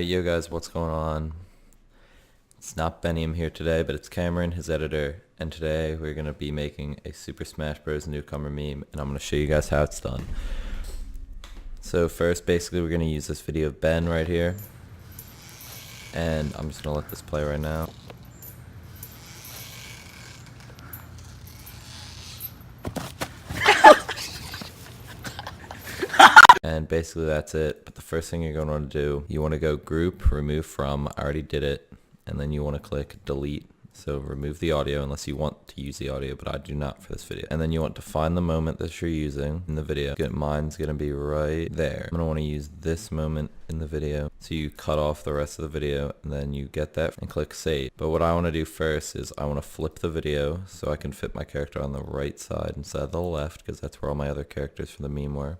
Alright, yo guys, what's going on? It's not Benny here today, but it's Cameron, his editor, and today we're going to be making a Super Smash Bros. Newcomer meme, and I'm going to show you guys how it's done. So first, basically, we're going to use this video of Ben right here, and I'm just going to let this play right now. And basically that's it. But the first thing you're going to want to do, you want to go group, remove from, I already did it, and then you want to click delete. So remove the audio unless you want to use the audio, but I do not for this video. And then you want to find the moment that you're using in the video. Mine's going to be right there. I'm going to want to use this moment in the video. So you cut off the rest of the video and then you get that and click save. But what I want to do first is I want to flip the video so I can fit my character on the right side instead of the left, because that's where all my other characters for the meme were.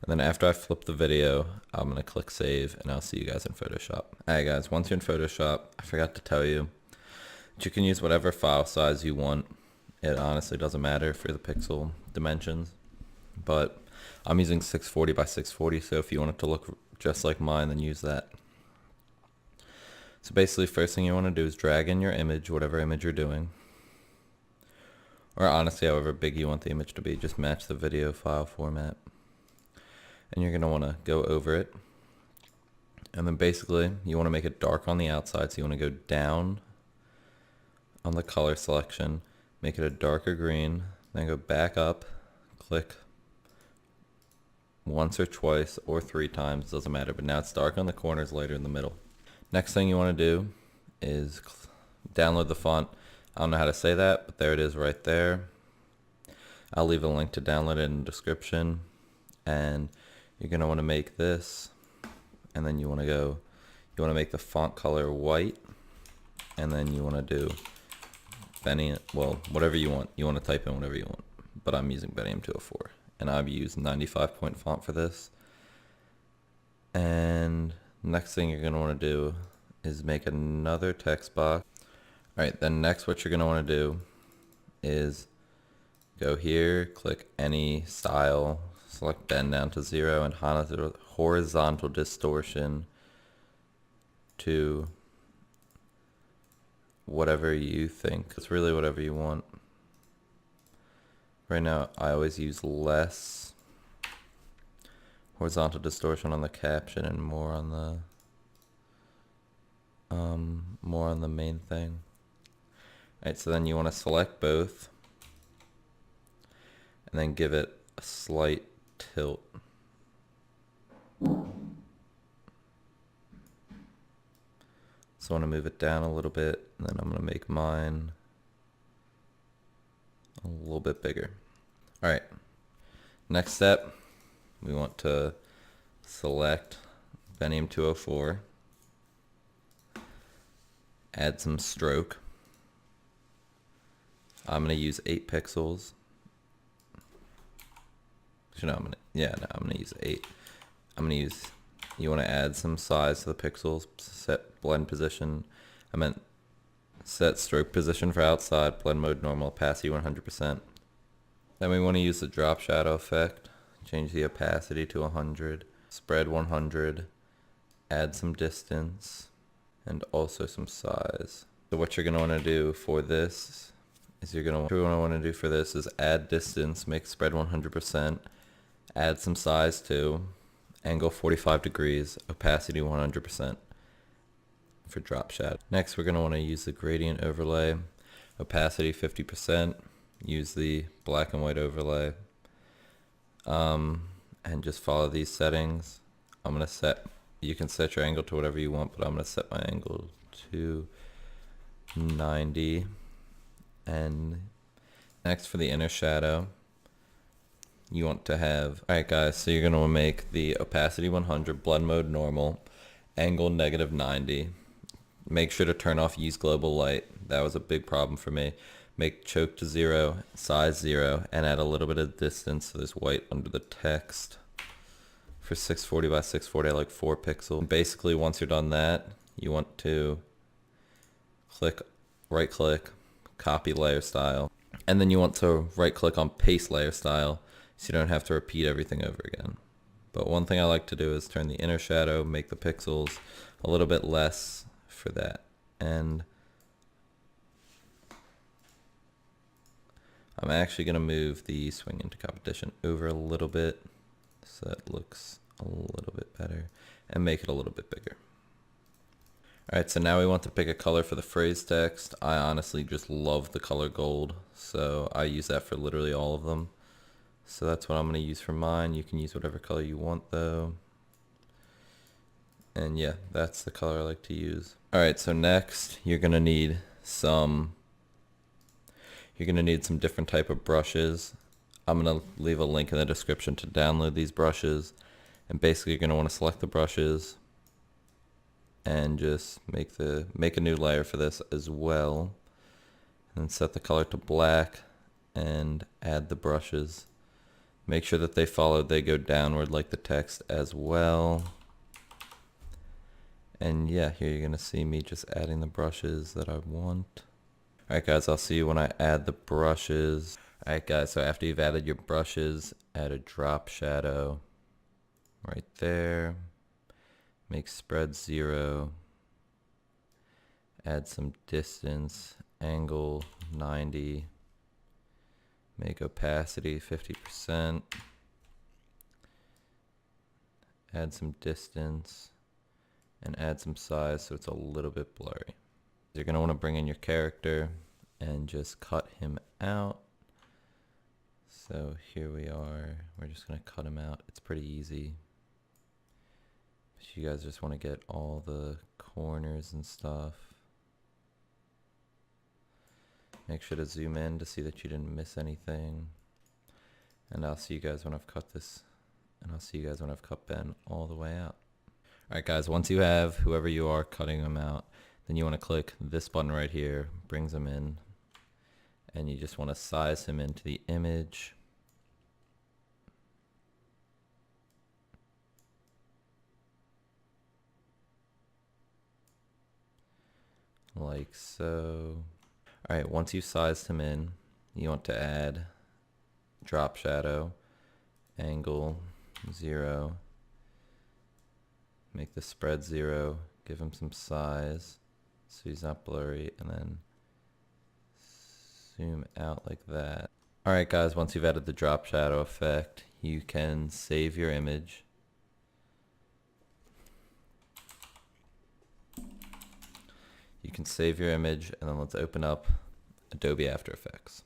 And then after I flip the video, I'm going to click save, and I'll see you guys in Photoshop. Alright guys, once you're in Photoshop, I forgot to tell you, you can use whatever file size you want. It honestly doesn't matter for the pixel dimensions. But I'm using 640 by 640, so if you want it to look just like mine, then use that. So basically, first thing you want to do is drag in your image, whatever image you're doing. Or honestly, however big you want the image to be, just match the video file format. And you're going to want to go over it. And then basically, you want to make it dark on the outside, so you want to go down on the color selection, make it a darker green, then go back up, click once or twice or 3 times, doesn't matter, but now it's dark on the corners, lighter in the middle. Next thing you want to do is download the font. I don't know how to say that, but there it is right there. I'll leave a link to download it in the description. And you're going to want to make this, and then you want to make the font color white, and then you want to do Benny, well, whatever you want. You want to type in whatever you want, but I'm using Benny 204, and I've used 95-point font for this. And next thing you're going to want to do is make another text box. Alright, then next what you're going to want to do is go here, click any style, select bend down to 0 and horizontal distortion to whatever you think. It's really whatever you want. Right now I always use less horizontal distortion on the caption and more on the main thing. Alright, so then you want to select both and then give it a slight tilt. So I want to move it down a little bit, and then I'm going to make mine a little bit bigger. Alright, next step, we want to select Benny 204, add some stroke. I'm going to use 8 pixels. I'm gonna use 8. You want to add some size to the pixels, set blend position. Set stroke position for outside, blend mode normal, opacity 100%. Then we want to use the drop shadow effect, change the opacity to 100, spread 100, add some distance, and also some size. So what you're going to want to do for this is add distance, make spread 100%, add some size too, angle 45 degrees, opacity 100% for drop shadow. Next we're going to want to use the gradient overlay, opacity 50%, use the black and white overlay, and just follow these settings. You can set your angle to whatever you want, but I'm going to set my angle to 90. And next for the inner shadow, you want to have, alright guys, so you're going to make the opacity 100, blend mode normal, angle -90. Make sure to turn off use global light. That was a big problem for me. Make choke to 0, size 0, and add a little bit of distance so there's white under the text. For 640 by 640, I like 4 pixels. And basically, once you're done that, you want to right click, copy layer style, and then you want to right click on paste layer style, so you don't have to repeat everything over again. But one thing I like to do is turn the inner shadow, make the pixels a little bit less for that. And I'm actually going to move the swing into competition over a little bit so it looks a little bit better and make it a little bit bigger. Alright, so now we want to pick a color for the phrase text. I honestly just love the color gold, so I use that for literally all of them. So that's what I'm going to use for mine. You can use whatever color you want though. And yeah, that's the color I like to use. Alright, so next you're going to need some different type of brushes. I'm going to leave a link in the description to download these brushes. And basically you're going to want to select the brushes and just make a new layer for this as well. And set the color to black and add the brushes. Make sure that they go downward like the text as well. And yeah, here you're going to see me just adding the brushes that I want. Alright guys, I'll see you when I add the brushes. Alright guys, so after you've added your brushes, add a drop shadow right there. Make spread 0. Add some distance, angle 90. Make opacity 50%. Add some distance and add some size so it's a little bit blurry. You're going to want to bring in your character and just cut him out. So here we are. We're just going to cut him out. It's pretty easy. But you guys just want to get all the corners and stuff. Make sure to zoom in to see that you didn't miss anything. And I'll see you guys when I've cut this. And I'll see you guys when I've cut Ben all the way out. Alright guys, once you have whoever you are cutting them out, then you want to click this button right here, brings them in, and you just want to size him into the image. Like so. Alright, once you've sized him in, you want to add drop shadow, angle 0, make the spread 0, give him some size so he's not blurry, and then zoom out like that. Alright guys, once you've added the drop shadow effect, you can save your image. You can save your image, and then let's open up Adobe After Effects.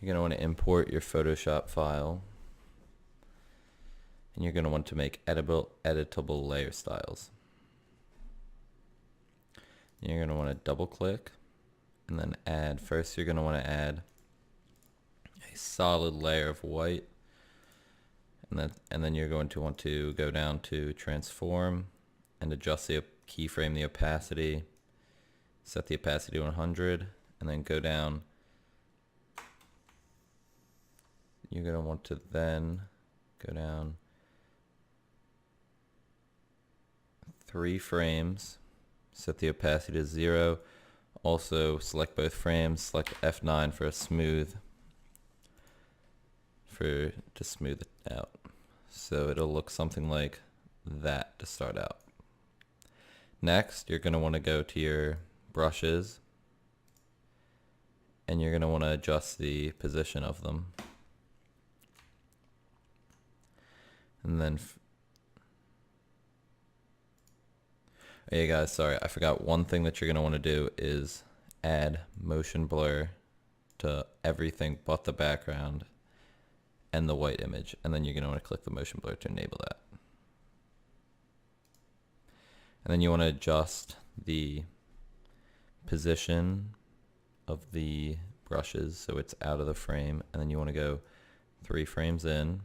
You're going to want to import your Photoshop file, and you're going to want to make editable layer styles. And you're going to want to double click and then add, first you're going to want to add a solid layer of white, and then you're going to want to go down to transform and adjust the keyframe, the opacity, set the opacity to 100, and then go down. You're going to want to then go down 3 frames, set the opacity to 0. Also select both frames, select F9 for a smooth, to smooth it out. So it'll look something like that to start out. Next, you're going to want to go to your brushes, and you're going to want to adjust the position of them. And then, hey guys, sorry, I forgot one thing that you're going to want to do is add motion blur to everything but the background and the white image. And then you're going to want to click the motion blur to enable that. And then you want to adjust the position of the brushes so it's out of the frame. And then you want to go 3 frames in.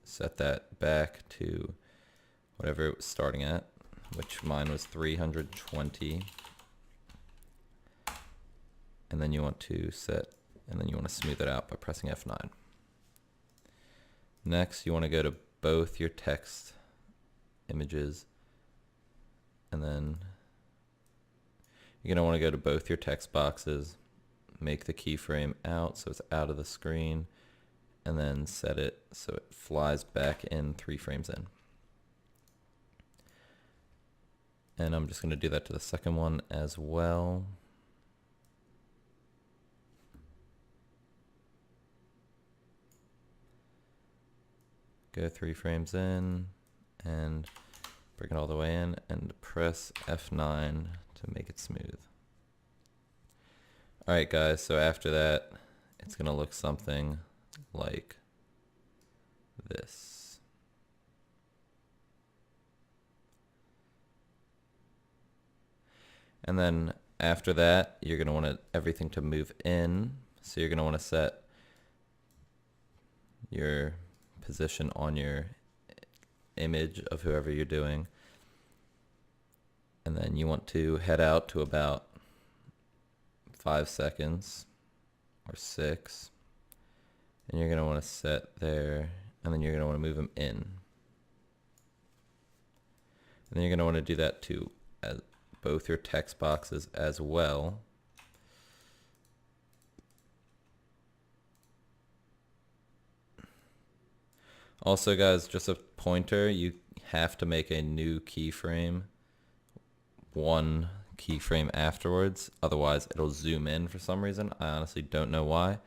Set that back to whatever it was starting at, which mine was 320. And then you want to smooth it out by pressing F9. Next, you want to go to both your text images, and then you're going to want to go to both your text boxes make the keyframe out so it's out of the screen, and then set it so it flies back in 3 frames in. And I'm just going to do that to the second one as well. Go 3 frames in and bring it all the way in and press F9 to make it smooth. Alright guys, so after that it's going to look something like this. And then after that you're going to want everything to move in, so you're going to want to set your position on your image of whoever you're doing, and then you want to head out to about 5 seconds or 6, and you're going to want to set there, and then you're going to want to move them in, and then you're going to want to do that to both your text boxes as well. Also guys, just a pointer, you have to make a new keyframe 1 keyframe afterwards, otherwise it'll zoom in for some reason. I honestly don't know why,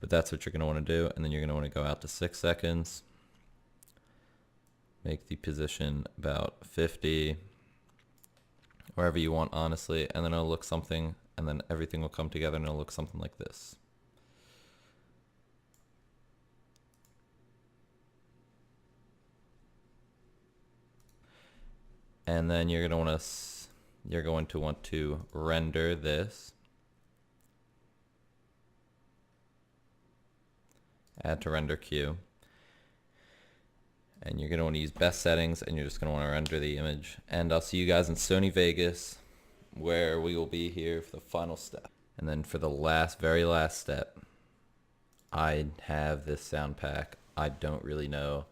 but that's what you're going to want to do. And then you're going to want to go out to 6 seconds, make the position about 50, wherever you want honestly, and then it'll look something, and then everything will come together and it'll look something like this. And then you're going to want to render this. Add to render queue. And you're going to want to use best settings, and you're just going to want to render the image. And I'll see you guys in Sony Vegas, where we will be here for the final step. And then for the very last step, I have this sound pack. I don't really know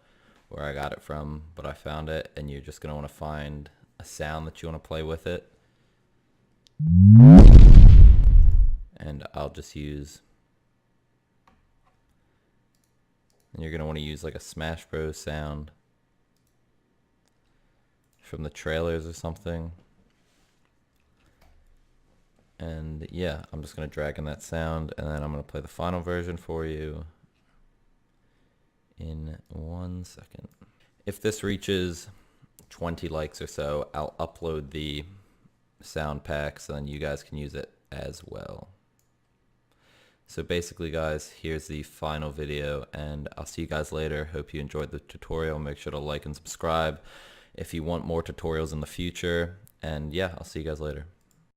where I got it from, but I found it, and you're just going to want to find a sound that you want to play with it. And I'll just use, and you're going to want to use like a Smash Bros sound from the trailers or something. And yeah, I'm just going to drag in that sound, and then I'm going to play the final version for you in 1 second. If this reaches 20 likes or so, I'll upload the sound pack so then you guys can use it as well. So basically guys, here's the final video, and I'll see you guys later. Hope you enjoyed the tutorial. Make sure to like and subscribe if you want more tutorials in the future, and yeah, I'll see you guys later.